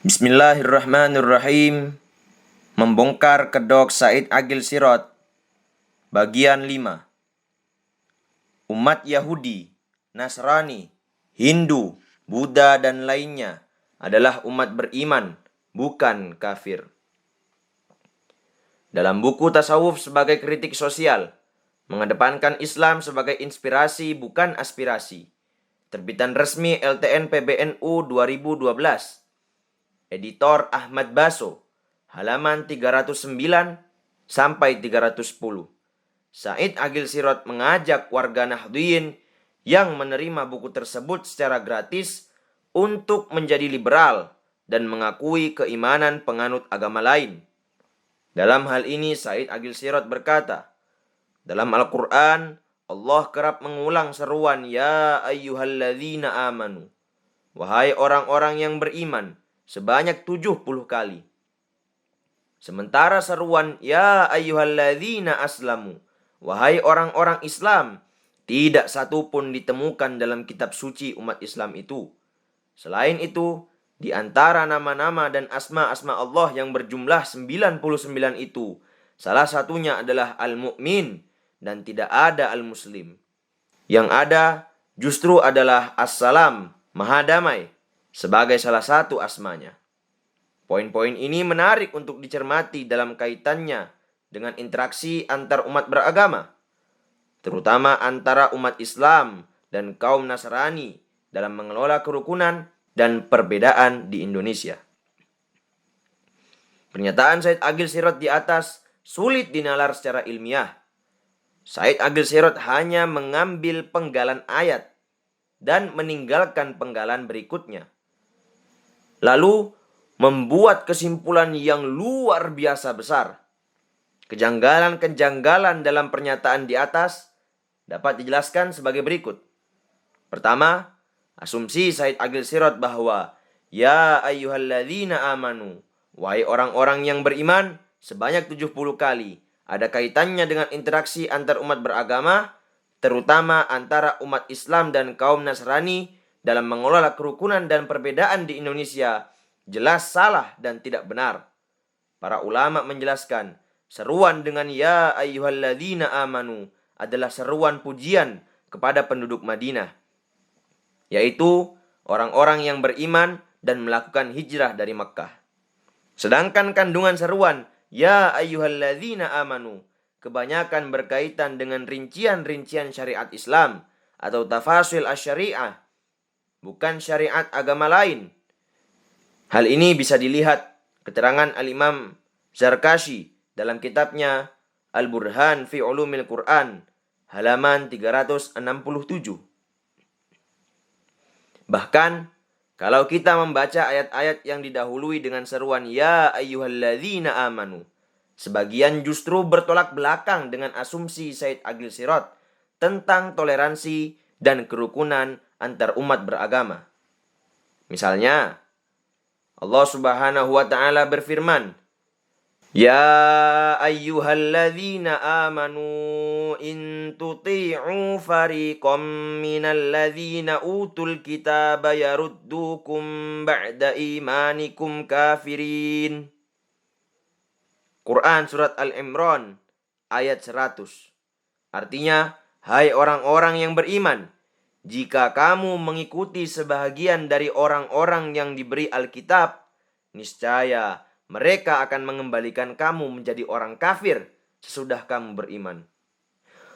Bismillahirrahmanirrahim. Membongkar kedok Said Agil Sirot. Bagian 5. Umat Yahudi, Nasrani, Hindu, Buddha dan lainnya adalah umat beriman, bukan kafir. Dalam buku tasawuf sebagai kritik sosial, mengedepankan Islam sebagai inspirasi bukan aspirasi. Terbitan resmi LTN PBNU 2012. Editor Ahmad Baso, halaman 309 sampai 310. Said Agil Sirot mengajak warga Nahdliyin yang menerima buku tersebut secara gratis untuk menjadi liberal dan mengakui keimanan penganut agama lain. Dalam hal ini Said Agil Sirot berkata, dalam Al-Quran Allah kerap mengulang seruan ya ayyuhalladzina amanu, wahai orang-orang yang beriman, sebanyak 70 kali. Sementara seruan ya ayyuhalladzina aslamu, wahai orang-orang Islam, tidak satu pun ditemukan dalam kitab suci umat Islam itu. Selain itu, di antara nama-nama dan asma-asma Allah yang berjumlah 99 itu, salah satunya adalah Al-Mu'min dan tidak ada Al-Muslim. Yang ada justru adalah As-Salam, Maha Damai, sebagai salah satu asmanya. Poin-poin ini menarik untuk dicermati dalam kaitannya dengan interaksi antar umat beragama, terutama antara umat Islam dan kaum Nasrani dalam mengelola kerukunan dan perbedaan di Indonesia. Pernyataan Said Agil Sirot di atas sulit dinalar secara ilmiah. Said Agil Sirot hanya mengambil penggalan ayat dan meninggalkan penggalan berikutnya, lalu membuat kesimpulan yang luar biasa besar. Kejanggalan-kejanggalan dalam pernyataan di atas dapat dijelaskan sebagai berikut. Pertama, asumsi Said Agil Sirot bahwa ya ayyuhalladzina amanu, wahai orang-orang yang beriman, sebanyak 70 kali ada kaitannya dengan interaksi antar umat beragama, terutama antara umat Islam dan kaum Nasrani dalam mengelola kerukunan dan perbedaan di Indonesia, jelas salah dan tidak benar. Para ulama menjelaskan, seruan dengan ya ayyuhalladzina amanu adalah seruan pujian kepada penduduk Madinah, yaitu orang-orang yang beriman dan melakukan hijrah dari Makkah. Sedangkan kandungan seruan ya ayyuhalladzina amanu kebanyakan berkaitan dengan rincian-rincian syariat Islam atau tafasil asy-syariah, bukan syariat agama lain. Hal ini bisa dilihat keterangan Al-Imam Zarkashi dalam kitabnya Al-Burhan fi Ulumil Quran, halaman 367. Bahkan, kalau kita membaca ayat-ayat yang didahului dengan seruan ya ayyuhalladzina amanu, sebagian justru bertolak belakang dengan asumsi Said Agil Sirot tentang toleransi dan kerukunan antar umat beragama. Misalnya, Allah Subhanahu wa taala berfirman, ya ayyuhalladzina amanu in tuti'u fariqam minalladzina utul kitaba yaruddukum ba'da imanikum kafirin. Quran Surat Al-Imran ayat 100. Artinya, hai orang-orang yang beriman, jika kamu mengikuti sebahagian dari orang-orang yang diberi Alkitab, niscaya mereka akan mengembalikan kamu menjadi orang kafir sesudah kamu beriman.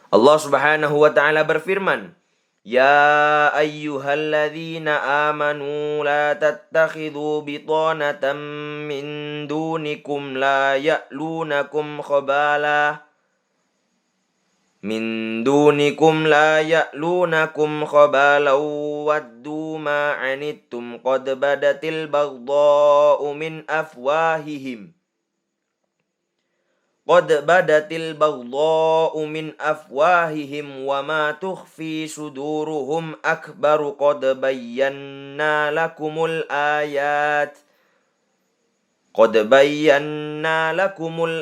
Allah Subhanahu wa taala berfirman, ya ayyuhalladzina amanu la tattakhidhu bitanatan min dunikum la ya'lunakum khabala waddu ma anittum qad badatil baghdha'u min afwahihim wa ma tukhfi suduruhum akbaru qad bayyana lakumul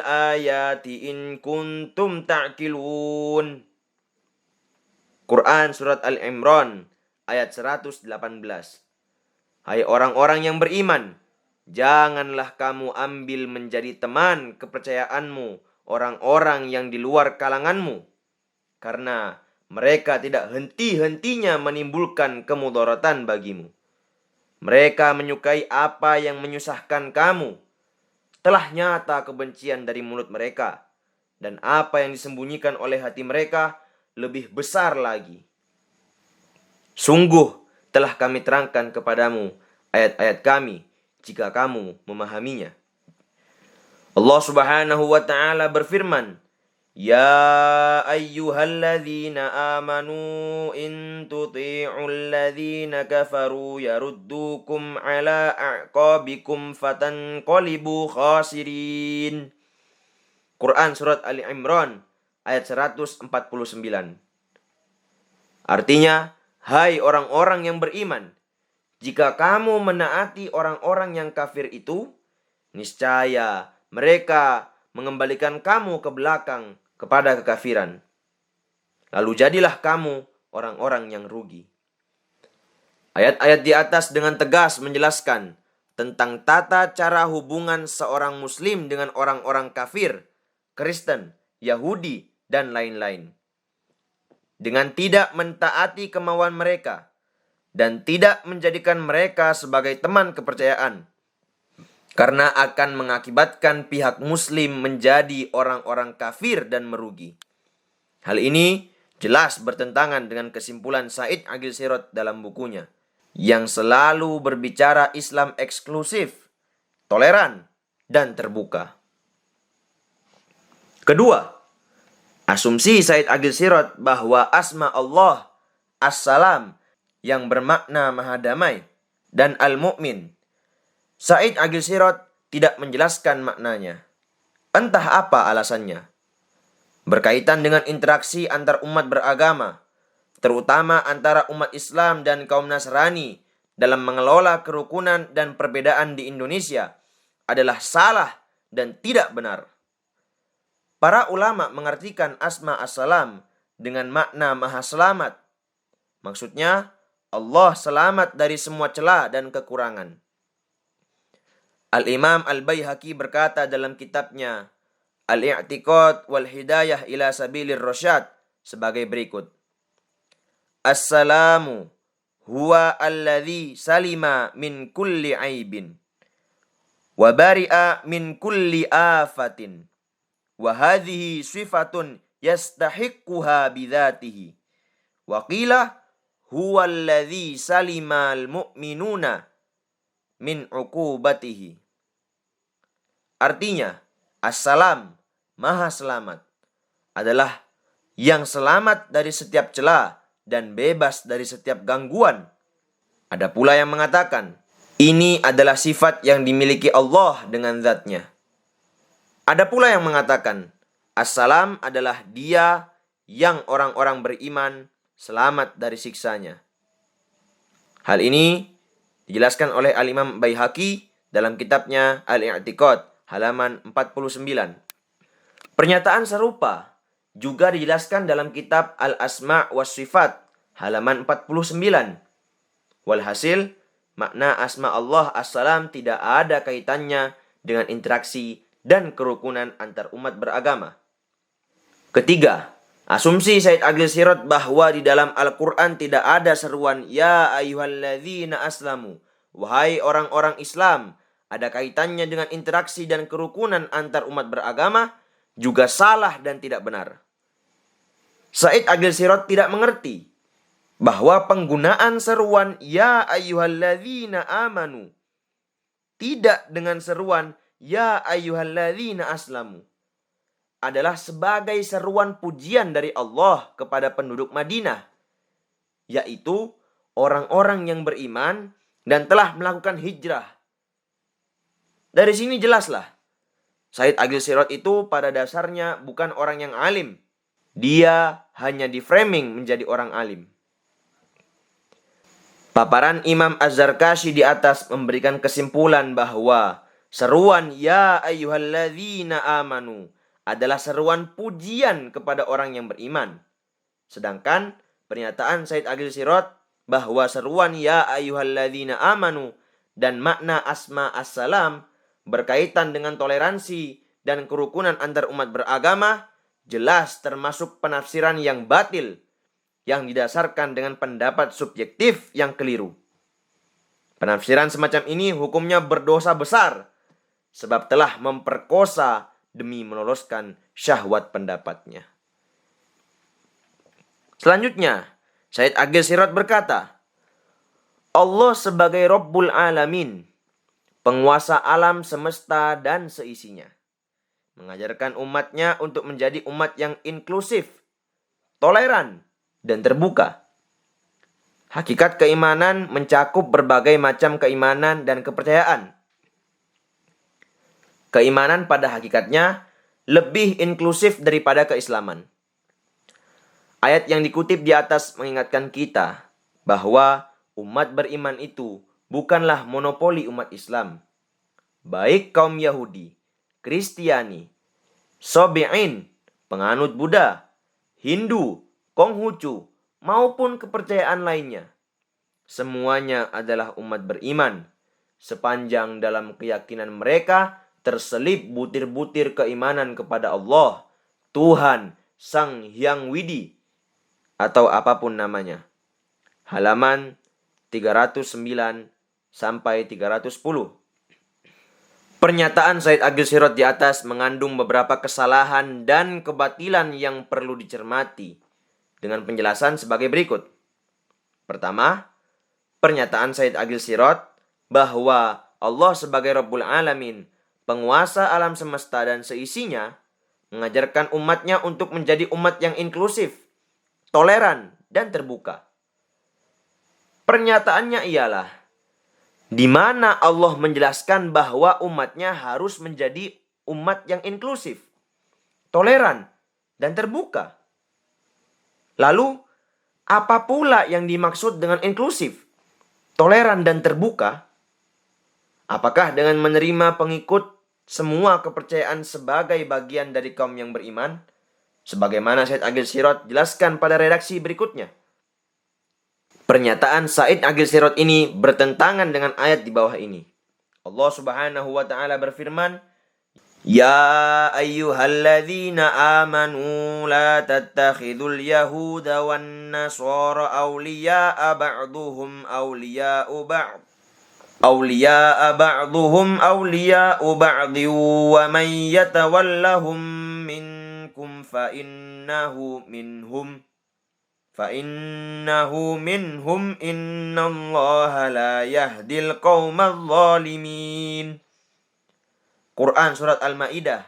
ayati in kuntum ta'qilun. Quran Surat Al-Imran ayat 118. Hai orang-orang yang beriman, janganlah kamu ambil menjadi teman kepercayaanmu orang-orang yang di luar kalanganmu, karena mereka tidak henti-hentinya menimbulkan kemudaratan bagimu. Mereka menyukai apa yang menyusahkan kamu. Telah nyata kebencian dari mulut mereka, dan apa yang disembunyikan oleh hati mereka lebih besar lagi. Sungguh telah kami terangkan kepadamu ayat-ayat kami jika kamu memahaminya. Allah Subhanahu wa taala berfirman, "Ya ayyuhalladzina amanu in tuti'ul ladzina kafaru yaruddukum ala a'qabikum fatanqalibu khasirin." Quran surat Ali Imran ayat 149. Artinya, hai orang-orang yang beriman, jika kamu menaati orang-orang yang kafir itu, niscaya mereka mengembalikan kamu ke belakang kepada kekafiran. Lalu jadilah kamu orang-orang yang rugi. Ayat-ayat di atas dengan tegas menjelaskan tentang tata cara hubungan seorang muslim dengan orang-orang kafir, Kristen, Yahudi, dan lain-lain. Dengan tidak mentaati kemauan mereka dan tidak menjadikan mereka sebagai teman kepercayaan, karena akan mengakibatkan pihak muslim menjadi orang-orang kafir dan merugi. Hal ini jelas bertentangan dengan kesimpulan Said Agil Sirot dalam bukunya, yang selalu berbicara Islam eksklusif, toleran, dan terbuka. Kedua, asumsi Said Agil Sirot bahwa asma Allah, As-Salam, yang bermakna Maha Damai, dan Al-Mu'min, Said Agil Sirot tidak menjelaskan maknanya. Entah apa alasannya. Berkaitan dengan interaksi antar umat beragama, terutama antara umat Islam dan kaum Nasrani dalam mengelola kerukunan dan perbedaan di Indonesia, adalah salah dan tidak benar. Para ulama mengartikan asma as-salam dengan makna maha selamat. Maksudnya, Allah selamat dari semua celah dan kekurangan. Al-Imam Al-Baihaqi berkata dalam kitabnya Al-I'tiqad wal Hidayah ila Sabilir Rasyad sebagai berikut. As-salamu huwa alladhi salima min kulli aibin wa bari'a min kulli afatin wa hadhihi sifatun yastahiqquha bidzatihi wa qila huwa alladhi salima al-mu'minuna min uqubatihi. Artinya, As-Salam, Maha Selamat, adalah yang selamat dari setiap celah dan bebas dari setiap gangguan. Ada pula yang mengatakan, ini adalah sifat yang dimiliki Allah dengan zatnya. Ada pula yang mengatakan, As-Salam adalah Dia yang orang-orang beriman selamat dari siksanya. Hal ini dijelaskan oleh Al-Imam Baihaqi dalam kitabnya Al-I'tiqad halaman 49. Pernyataan serupa juga dijelaskan dalam kitab Al-Asma' was Sifat halaman 49. Walhasil, makna asma Allah As-Salam tidak ada kaitannya dengan interaksi dan kerukunan antar umat beragama. Ketiga, asumsi Said Agil Sirot bahwa di dalam Al-Quran tidak ada seruan Ya ayyuhalladzina aslamu, wahai orang-orang Islam, ada kaitannya dengan interaksi dan kerukunan antar umat beragama, juga salah dan tidak benar. Said Agil Sirot tidak mengerti bahwa penggunaan seruan Ya ayyuhalladzina amanu tidak dengan seruan Ya ayyuhalladzina aslamu adalah sebagai seruan pujian dari Allah kepada penduduk Madinah, yaitu orang-orang yang beriman dan telah melakukan hijrah. Dari sini jelaslah, Said Agil Sirot itu pada dasarnya bukan orang yang alim. Dia hanya di-framing menjadi orang alim. Paparan Imam Az-Zarkashi di atas memberikan kesimpulan bahwa seruan Ya ayyuhalladzina amanu adalah seruan pujian kepada orang yang beriman. Sedangkan pernyataan Said Agil Sirot bahwa seruan Ya ayyuhalladzina amanu dan makna asma as-salam berkaitan dengan toleransi dan kerukunan antar umat beragama jelas termasuk penafsiran yang batil yang didasarkan dengan pendapat subjektif yang keliru. Penafsiran semacam ini hukumnya berdosa besar sebab telah memperkosa demi meloloskan syahwat pendapatnya. Selanjutnya, Said Agil Sirot berkata, Allah sebagai Rabbul Alamin, penguasa alam semesta dan seisinya, mengajarkan umatnya untuk menjadi umat yang inklusif, toleran, dan terbuka. Hakikat keimanan mencakup berbagai macam keimanan dan kepercayaan. Keimanan pada hakikatnya lebih inklusif daripada keislaman. Ayat yang dikutip di atas mengingatkan kita bahwa umat beriman itu bukanlah monopoli umat Islam. Baik kaum Yahudi, Kristiani, Sobi'in, penganut Buddha, Hindu, Konghucu, maupun kepercayaan lainnya. Semuanya adalah umat beriman, sepanjang dalam keyakinan mereka terselip butir-butir keimanan kepada Allah, Tuhan, Sang Hyang Widi, atau apapun namanya. Halaman 309 sampai 310. Pernyataan Said Agil Sirot di atas mengandung beberapa kesalahan dan kebatilan yang perlu dicermati dengan penjelasan sebagai berikut. Pertama, pernyataan Said Agil Sirot bahwa Allah sebagai Rabbul Alamin, penguasa alam semesta dan seisinya, mengajarkan umatnya untuk menjadi umat yang inklusif, toleran, dan terbuka. Pernyataannya ialah, di mana Allah menjelaskan bahwa umatnya harus menjadi umat yang inklusif, toleran, dan terbuka. Lalu, apa pula yang dimaksud dengan inklusif, toleran, dan terbuka? Apakah dengan menerima pengikut semua kepercayaan sebagai bagian dari kaum yang beriman? Sebagaimana Said Agil Sirot jelaskan pada redaksi berikutnya. Pernyataan Said Agil Sirot ini bertentangan dengan ayat di bawah ini. Allah Subhanahu wa taala berfirman, Ya ayyuhalladzina amanu la tattakhidul yahuda wan nasara awliya'a ba'duhum awliya'u ba'd. Awliya'a ba'duhum awliya'u ba'di wa man yatawallahum minkum fa innahu minhum innallaha la yahdil qaumadh dhalimin. Quran Surat Al-Ma'idah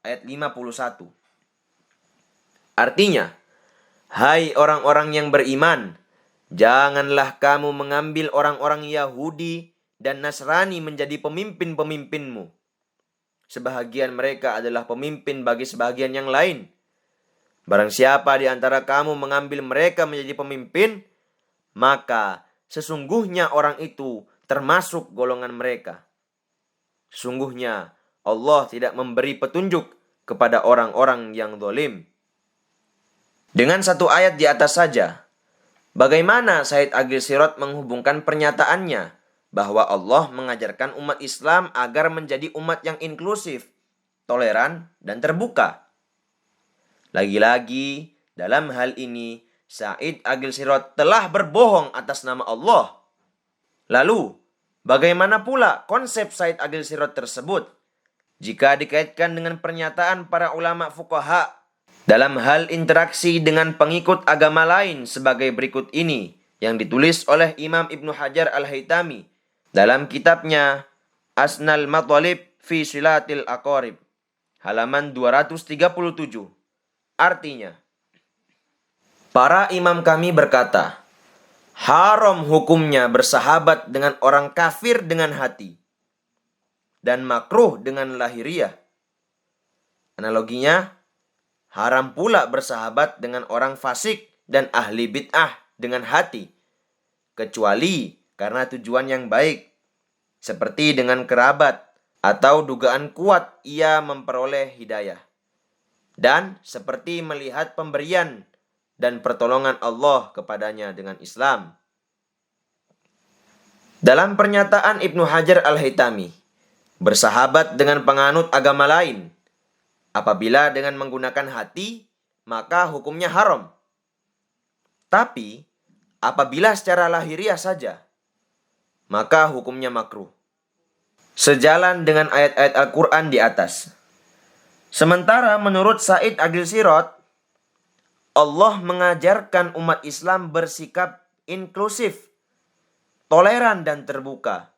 ayat 51. Artinya, hai orang-orang yang beriman, janganlah kamu mengambil orang-orang Yahudi dan Nasrani menjadi pemimpin-pemimpinmu. Sebahagian mereka adalah pemimpin bagi sebahagian yang lain. Barang siapa di antara kamu mengambil mereka menjadi pemimpin, maka sesungguhnya orang itu termasuk golongan mereka. Sesungguhnya Allah tidak memberi petunjuk kepada orang-orang yang zalim. Dengan satu ayat di atas saja, bagaimana Said Agil Sirot menghubungkan pernyataannya bahwa Allah mengajarkan umat Islam agar menjadi umat yang inklusif, toleran, dan terbuka? Lagi-lagi, dalam hal ini, Said Agil Sirot telah berbohong atas nama Allah. Lalu, bagaimana pula konsep Said Agil Sirot tersebut jika dikaitkan dengan pernyataan para ulama fuqaha dalam hal interaksi dengan pengikut agama lain sebagai berikut ini yang ditulis oleh Imam Ibnu Hajar Al-Haytami dalam kitabnya Asnal Matalib fi Silatil Aqarib, halaman 237. Artinya, para imam kami berkata, haram hukumnya bersahabat dengan orang kafir dengan hati dan makruh dengan lahiriah. Analoginya, haram pula bersahabat dengan orang fasik dan ahli bid'ah dengan hati, kecuali karena tujuan yang baik, seperti dengan kerabat atau dugaan kuat ia memperoleh hidayah, dan seperti melihat pemberian dan pertolongan Allah kepadanya dengan Islam. Dalam pernyataan Ibnu Hajar Al-Haytami, bersahabat dengan penganut agama lain, apabila dengan menggunakan hati, maka hukumnya haram. Tapi, apabila secara lahiriah saja, maka hukumnya makruh. Sejalan dengan ayat-ayat Al-Quran di atas. Sementara menurut Said Agil Sirot, Allah mengajarkan umat Islam bersikap inklusif, toleran dan terbuka,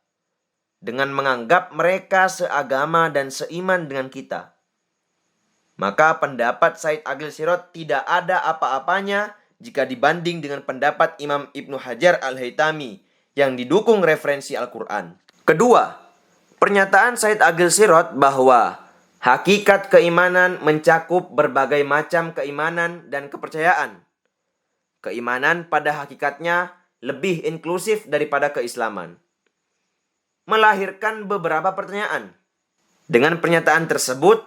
dengan menganggap mereka seagama dan seiman dengan kita. Maka pendapat Said Agil Sirot tidak ada apa-apanya jika dibanding dengan pendapat Imam Ibnu Hajar Al-Haytami yang didukung referensi Al-Quran. Kedua, pernyataan Said Agil Sirot bahwa hakikat keimanan mencakup berbagai macam keimanan dan kepercayaan. Keimanan pada hakikatnya lebih inklusif daripada keislaman, melahirkan beberapa pertanyaan. Dengan pernyataan tersebut,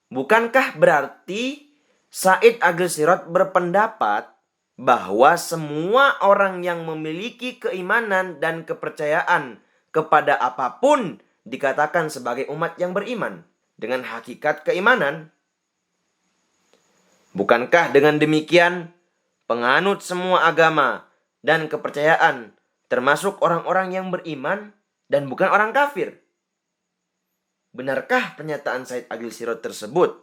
bukankah berarti Said Agil Sirot berpendapat bahwa semua orang yang memiliki keimanan dan kepercayaan kepada apapun dikatakan sebagai umat yang beriman dengan hakikat keimanan? Bukankah dengan demikian penganut semua agama dan kepercayaan termasuk orang-orang yang beriman dan bukan orang kafir? Benarkah pernyataan Said Agil Sirot tersebut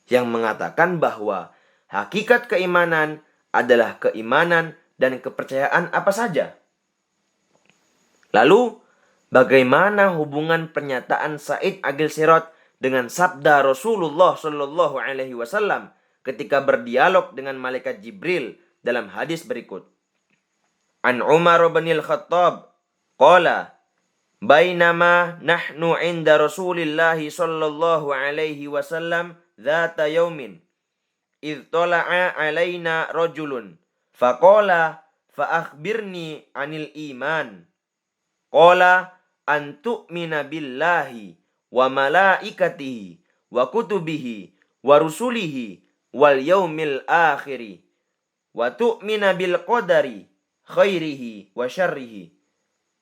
yang mengatakan bahwa hakikat keimanan adalah keimanan dan kepercayaan apa saja? Lalu, bagaimana hubungan pernyataan Said Agil Sirot dengan sabda Rasulullah Shallallahu Alaihi Wasallam ketika berdialog dengan malaikat Jibril dalam hadis berikut? An Umar bin Al-Khattab qala bainama nahnu 'inda Rasulillah sallallahu alaihi wasallam dzata yaumin idh tala'a 'alaina rajulun faqala fa akhbirni 'anil iman qala an tu'mina billahi wa malaikatihi wa kutubihi wa rusulihi wal yaumil akhiri wa tu'mina bil qadari khairihi wa syarrihi.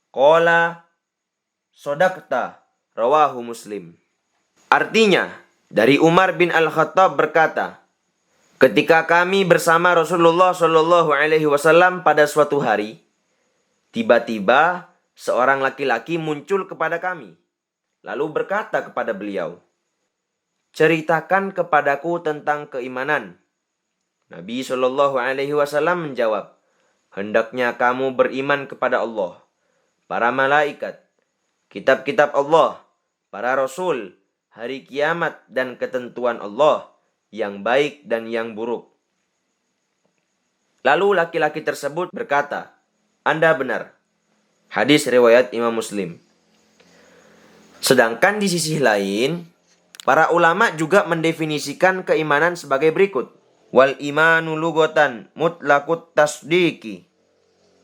Qala sodakta, rawahu Muslim. Artinya, dari Umar bin Al-Khattab berkata, ketika kami bersama Rasulullah Shallallahu Alaihi Wasallam pada suatu hari, tiba-tiba seorang laki-laki muncul kepada kami, lalu berkata kepada beliau, ceritakan kepadaku tentang keimanan. Nabi Shallallahu Alaihi Wasallam menjawab, hendaknya kamu beriman kepada Allah, para malaikat, kitab-kitab Allah, para rasul, hari kiamat dan ketentuan Allah, yang baik dan yang buruk. Lalu laki-laki tersebut berkata, Anda benar. Hadis riwayat Imam Muslim. Sedangkan di sisi lain, para ulama juga mendefinisikan keimanan sebagai berikut. Wal imanu lugatan mutlaqut tasdiki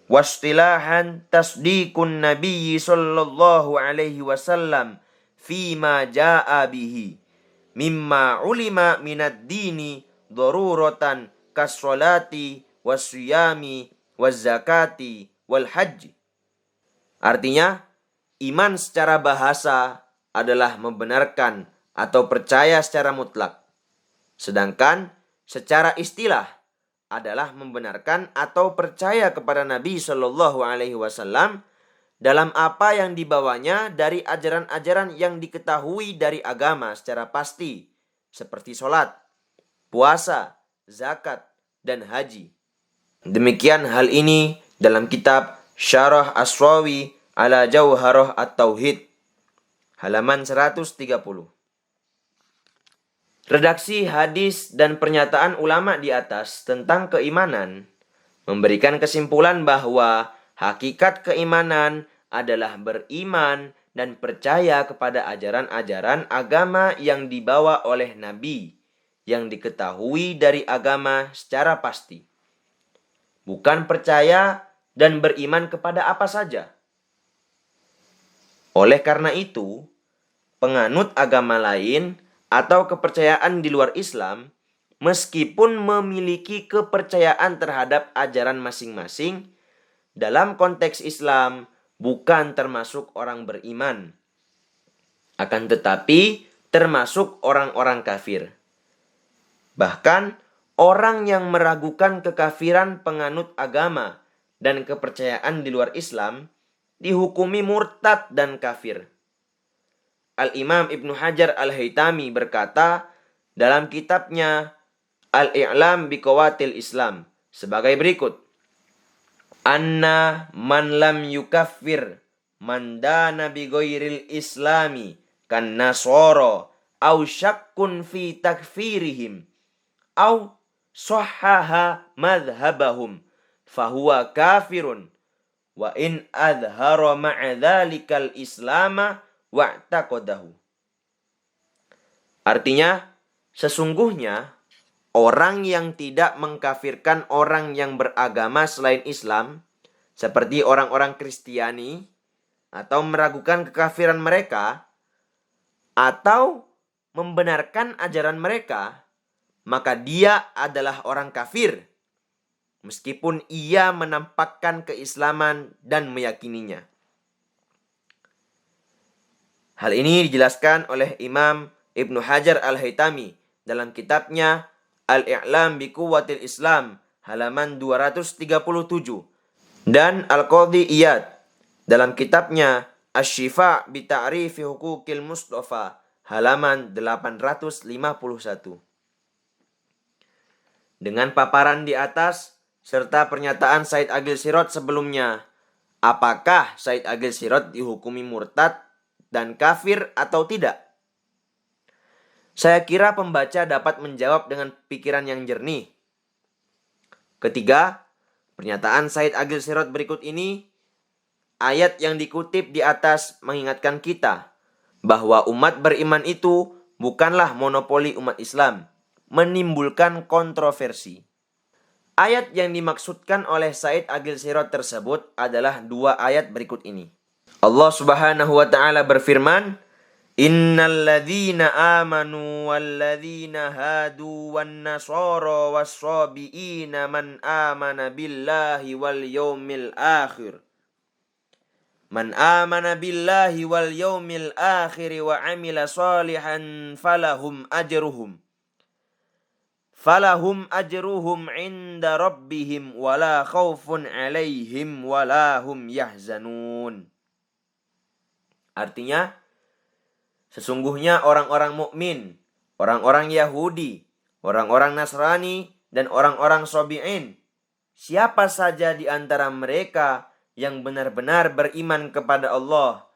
wastilahan tasdikun nabiyyi sallallahu alaihi wasallam fima jaa bihi mimma ulima minad dini daruratan kassolati wasyami wazakati wal haji. Artinya, iman secara bahasa adalah membenarkan atau percaya secara mutlak. Sedangkan secara istilah adalah membenarkan atau percaya kepada Nabi Shallallahu Alaihi Wasallam dalam apa yang dibawanya dari ajaran-ajaran yang diketahui dari agama secara pasti, seperti sholat, puasa, zakat, dan haji. Demikian hal ini dalam kitab Syarah Asrawi ala Jauharah At-Tauhid, halaman 130. Redaksi hadis dan pernyataan ulama di atas tentang keimanan memberikan kesimpulan bahwa hakikat keimanan adalah beriman dan percaya kepada ajaran-ajaran agama yang dibawa oleh Nabi yang diketahui dari agama secara pasti. Bukan percaya dan beriman kepada apa saja. Oleh karena itu, penganut agama lain atau kepercayaan di luar Islam, meskipun memiliki kepercayaan terhadap ajaran masing-masing, dalam konteks Islam bukan termasuk orang beriman, akan tetapi termasuk orang-orang kafir. Bahkan orang yang meragukan kekafiran penganut agama dan kepercayaan di luar Islam dihukumi murtad dan kafir. Al-Imam Ibnu Hajar Al-Haytami berkata dalam kitabnya Al-I'lam biqawatil Islam sebagai berikut. Anna man lam yukaffir man dana bi ghairil islami kan nasara au syakkun fi takfirihim au sahhaha madhhabahum fahuwa kafirun wa in adhara ma'a dhalikal islama wa'taqadahu. Artinya, sesungguhnya orang yang tidak mengkafirkan orang yang beragama selain Islam, seperti orang-orang Kristiani, atau meragukan kekafiran mereka, atau membenarkan ajaran mereka, maka dia adalah orang kafir, meskipun ia menampakkan keislaman dan meyakininya. Hal ini dijelaskan oleh Imam Ibnu Hajar Al-Haytami dalam kitabnya Al-I'lam biquwatil Islam halaman 237 dan Al-Qadhi Iyad dalam kitabnya Asy-Syifa bi Ta'rifi Huquqil Mustafa halaman 851. Dengan paparan di atas serta pernyataan Said Agil Sirot sebelumnya, apakah Said Agil Sirot dihukumi murtad dan kafir atau tidak? Saya kira pembaca dapat menjawab dengan pikiran yang jernih. Ketiga, pernyataan Said Agil Sirot berikut ini, ayat yang dikutip di atas mengingatkan kita bahwa umat beriman itu bukanlah monopoli umat Islam, menimbulkan kontroversi. Ayat yang dimaksudkan oleh Said Agil Sirot tersebut adalah dua ayat berikut ini. Allah Subhanahu wa taala berfirman, Innal ladzina amanu wal ladzina hadu wan nasara was-sabiina man amana billahi wal yaumil akhir. Man amana billahi wal yaumil akhir wa amila salihan falahum ajruhum inda rabbihim wala khaufun alaihim wala hum yahzanun. Artinya, sesungguhnya orang-orang mukmin, orang-orang Yahudi, orang-orang Nasrani, dan orang-orang Sabi'in, siapa saja di antara mereka yang benar-benar beriman kepada Allah,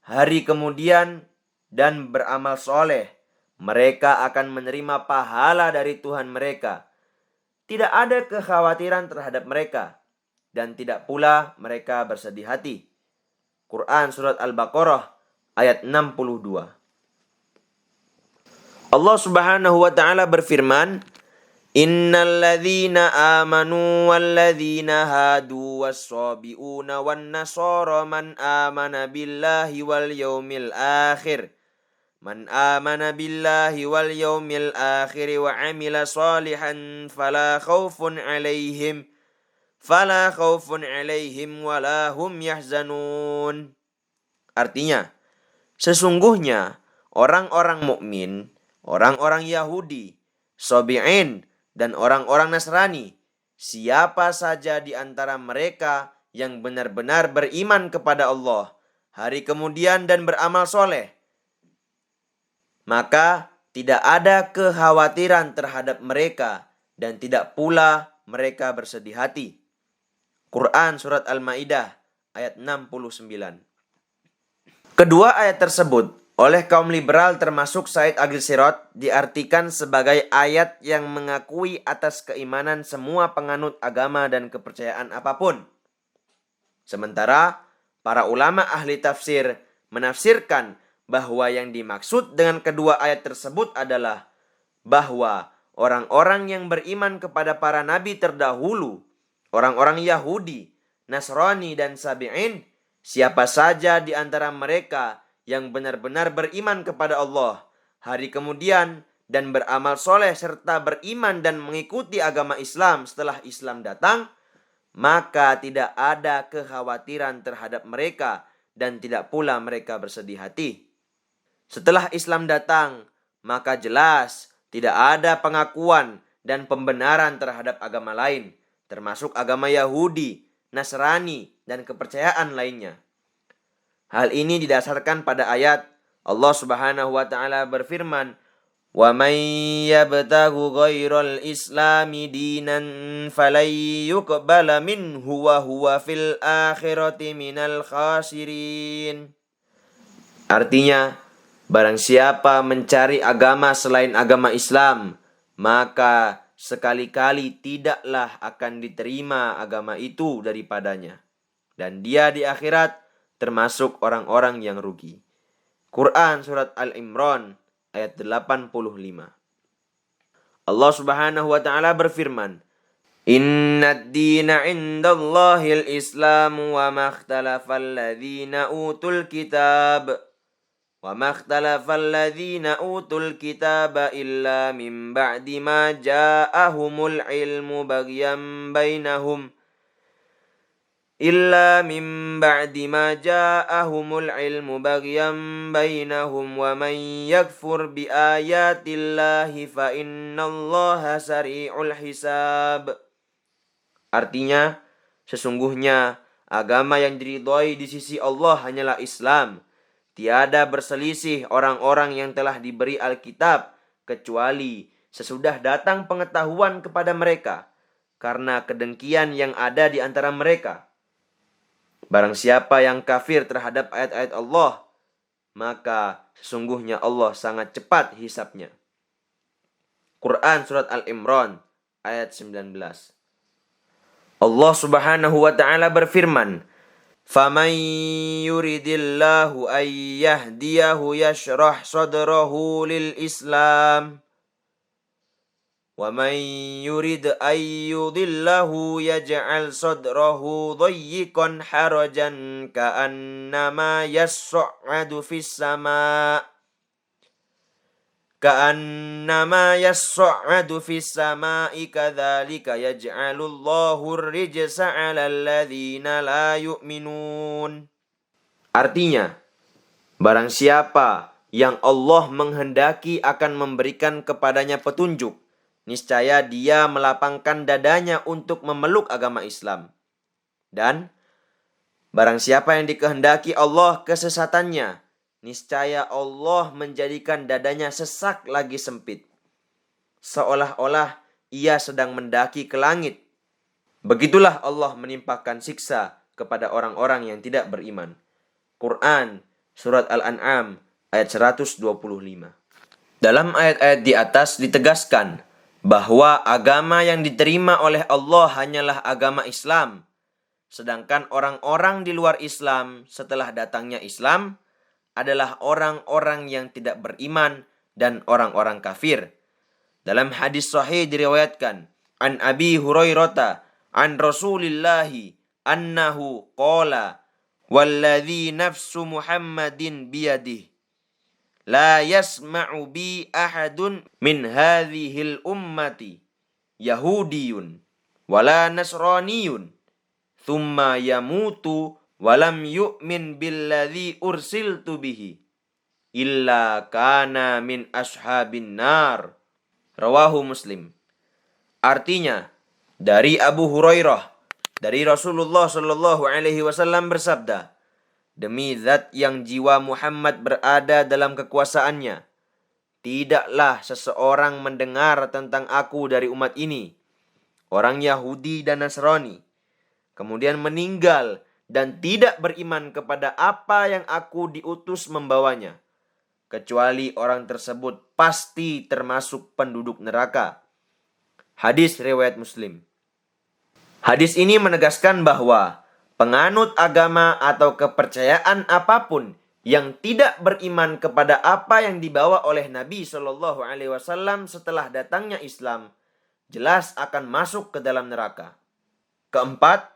hari kemudian dan beramal soleh, mereka akan menerima pahala dari Tuhan mereka. Tidak ada kekhawatiran terhadap mereka, dan tidak pula mereka bersedih hati. Quran Surat Al-Baqarah ayat 62. Allah Subhanahu wa taala berfirman, Innal ladzina amanu wal ladzina hadu was-sabiuna wan nasara man amana billahi wal yaumil akhir. Man amana billahi wal yaumil akhir wa amila salihan fala khaufun alaihim wala hum yahzanun. Artinya, sesungguhnya orang-orang mukmin, orang-orang Yahudi, Sabi'in, dan orang-orang Nasrani, siapa saja di antara mereka yang benar-benar beriman kepada Allah, hari kemudian dan beramal soleh, maka tidak ada kekhawatiran terhadap mereka dan tidak pula mereka bersedih hati. Quran Surat Al-Ma'idah ayat 69. Kedua ayat tersebut oleh kaum liberal termasuk Said Agil Sirot diartikan sebagai ayat yang mengakui atas keimanan semua penganut agama dan kepercayaan apapun. Sementara para ulama ahli tafsir menafsirkan bahwa yang dimaksud dengan kedua ayat tersebut adalah bahwa orang-orang yang beriman kepada para nabi terdahulu, orang-orang Yahudi, Nasrani, dan Sabi'in, siapa saja di antara mereka yang benar-benar beriman kepada Allah, hari kemudian dan beramal soleh serta beriman dan mengikuti agama Islam setelah Islam datang, maka tidak ada kekhawatiran terhadap mereka dan tidak pula mereka bersedih hati. Setelah Islam datang, maka jelas tidak ada pengakuan dan pembenaran terhadap agama lain, termasuk agama Yahudi, Nasrani, dan kepercayaan lainnya. Hal ini didasarkan pada ayat Allah Subhanahu wa taala berfirman, "Wa may yabtaghu ghairal islami dinan falan yuqbala minhu wa huwa fil akhirati minal khasirin." Artinya, barang siapa mencari agama selain agama Islam, maka sekali-kali tidaklah akan diterima agama itu daripadanya. Dan dia di akhirat termasuk orang-orang yang rugi. Quran Surat Al-Imran ayat 85. Allah Subhanahu wa taala berfirman, "Innad dina 'indallahil Islam wa makhtalafa alladhina utul kitab illa min ba'di ma ja'ahumul ilmu baghyan bainahum wa man yakfur bi ayatillahi fa innallaha sari'ul hisab." Artinya, sesungguhnya agama yang diridhoi di sisi Allah hanyalah Islam. Tiada berselisih orang-orang yang telah diberi Alkitab kecuali sesudah datang pengetahuan kepada mereka karena kedengkian yang ada di antara mereka. Barang siapa yang kafir terhadap ayat-ayat Allah, maka sesungguhnya Allah sangat cepat hisapnya. Quran Surat Al-Imran ayat 19. Allah Subhanahu wa taala berfirman, "Faman yuridillahu ay yahdiyahu yashrah sadrahu lil Islam wa man yurid ay yudillahu yaj'al sadrahu dayyiqan harajan ka'annama yas'adu fis sama' kadzalika yaj'alullahu ar-rijsa 'alal ladzina la yu'minun." Artinya, barang siapa yang Allah menghendaki akan memberikan kepadanya petunjuk, niscaya dia melapangkan dadanya untuk memeluk agama Islam. Dan barang siapa yang dikehendaki Allah kesesatannya, niscaya Allah menjadikan dadanya sesak lagi sempit, seolah-olah ia sedang mendaki ke langit. Begitulah Allah menimpakan siksa kepada orang-orang yang tidak beriman. Quran Surat Al-An'am ayat 125. Dalam ayat-ayat di atas ditegaskan bahwa agama yang diterima oleh Allah hanyalah agama Islam. Sedangkan orang-orang di luar Islam setelah datangnya Islam adalah orang-orang yang tidak beriman dan orang-orang kafir. Dalam hadis sahih diriwayatkan, an Abi Hurairah an Rasulillahi annahu qala, "Walladzi nafsu Muhammadin biyadihi la yasma'u bi ahadun min hadhil ummati Yahudiyun wala Nasraniyun thumma yamutu walam yu'min billadzi ursiltu bihi illa kana min ashabin nar." Rawahu Muslim. Artinya, dari Abu Hurairah, dari Rasulullah Shallallahu Alaihi Wasallam bersabda, "Demi zat yang jiwa Muhammad berada dalam kekuasaannya, tidaklah seseorang mendengar tentang aku dari umat ini, orang Yahudi dan Nasrani, kemudian meninggal dan tidak beriman kepada apa yang aku diutus membawanya, kecuali orang tersebut pasti termasuk penduduk neraka." Hadis riwayat Muslim. Hadis ini menegaskan bahwa penganut agama atau kepercayaan apapun yang tidak beriman kepada apa yang dibawa oleh Nabi Shallallahu Alaihi Wasallam setelah datangnya Islam jelas akan masuk ke dalam neraka. Keempat,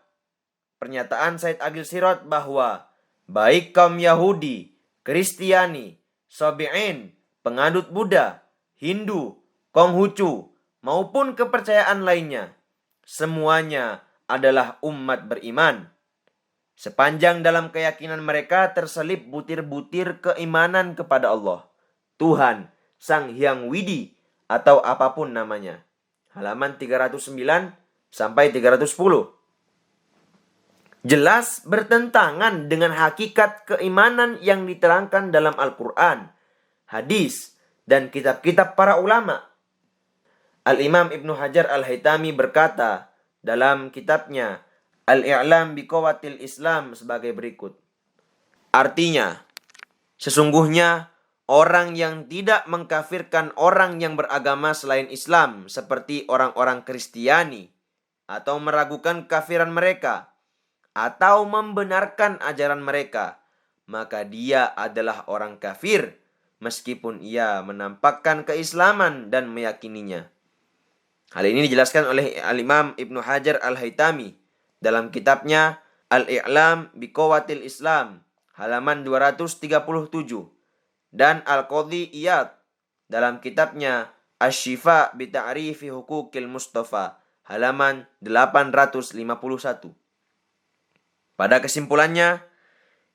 pernyataan Said Agil Sirot bahwa baik kaum Yahudi, Kristiani, Sabi'in, penganut Buddha, Hindu, Konghucu, maupun kepercayaan lainnya, semuanya adalah umat beriman. Sepanjang dalam keyakinan mereka terselip butir-butir keimanan kepada Allah, Tuhan, Sang Hyang Widi, atau apapun namanya. Halaman 309 sampai 310. Jelas bertentangan dengan hakikat keimanan yang diterangkan dalam Al-Quran, hadis, dan kitab-kitab para ulama. Al-Imam Ibnu Hajar Al-Haytami berkata dalam kitabnya Al-I'lam biqawatil Islam sebagai berikut. Artinya, sesungguhnya orang yang tidak mengkafirkan orang yang beragama selain Islam seperti orang-orang Kristiani atau meragukan kekafiran mereka atau membenarkan ajaran mereka, maka dia adalah orang kafir meskipun ia menampakkan keislaman dan meyakininya. Hal ini dijelaskan oleh Al-Imam Ibnu Hajar Al-Haytami dalam kitabnya Al-I'lam biqawatil Islam halaman 237 dan Al-Qadhi Iyad dalam kitabnya Asy-Syifa bi Ta'rifi Huquqil Mustafa halaman 851. Pada kesimpulannya,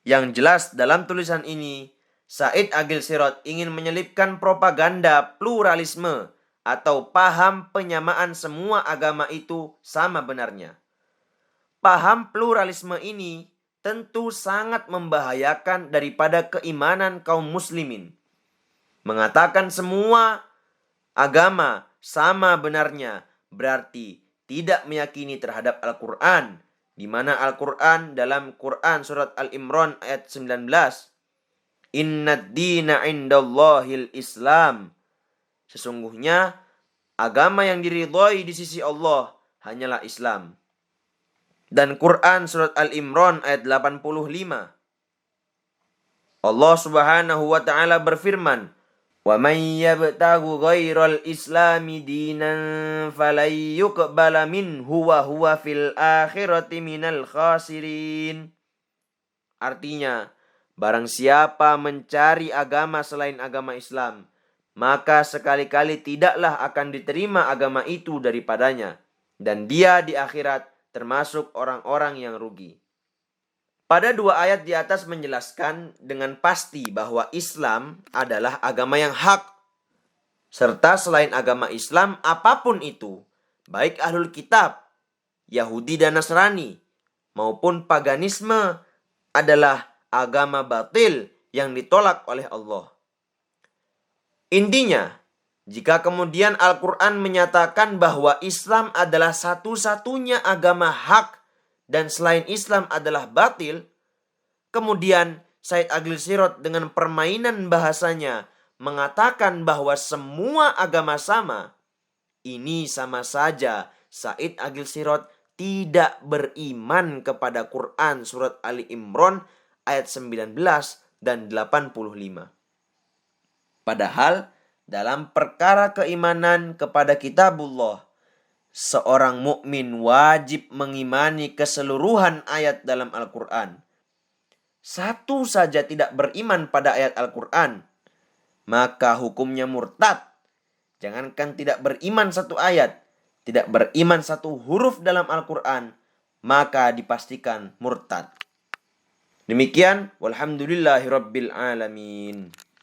yang jelas dalam tulisan ini, Said Agil Sirot ingin menyelipkan propaganda pluralisme atau paham penyamaan semua agama itu sama benarnya. Paham pluralisme ini tentu sangat membahayakan daripada keimanan kaum muslimin. Mengatakan semua agama sama benarnya berarti tidak meyakini terhadap Al-Quran, di mana Al-Quran dalam Quran surat Al-Imran ayat 19, Innad dina indallahil Islam. Sesungguhnya agama yang diridhoi di sisi Allah hanyalah Islam. Dan Quran surat Al-Imran ayat 85. Allah Subhanahu wa taala berfirman, "Wa may yabtaghu ghairal islami dinan falan yuqbala minhu wa huwa fil akhirati minal khasirin." Artinya, barang siapa mencari agama selain agama Islam, maka sekali-kali tidaklah akan diterima agama itu daripadanya, dan dia di akhirat termasuk orang-orang yang rugi. Pada dua ayat di atas menjelaskan dengan pasti bahwa Islam adalah agama yang hak. Serta selain agama Islam apapun itu, baik ahlul kitab, Yahudi dan Nasrani, maupun paganisme adalah agama batil yang ditolak oleh Allah. Intinya, jika kemudian Al-Quran menyatakan bahwa Islam adalah satu-satunya agama hak dan selain Islam adalah batil, kemudian Said Agil Sirot dengan permainan bahasanya mengatakan bahwa semua agama sama, ini sama saja Said Agil Sirot tidak beriman kepada Quran surat Ali Imran ayat 19 dan 85. Padahal dalam perkara keimanan kepada kitabullah, seorang mukmin wajib mengimani keseluruhan ayat dalam Al-Quran. Satu saja tidak beriman pada ayat Al-Quran, maka hukumnya murtad. Jangankan tidak beriman satu ayat, tidak beriman satu huruf dalam Al-Quran, maka dipastikan murtad. Demikian, walhamdulillahirabbil alamin.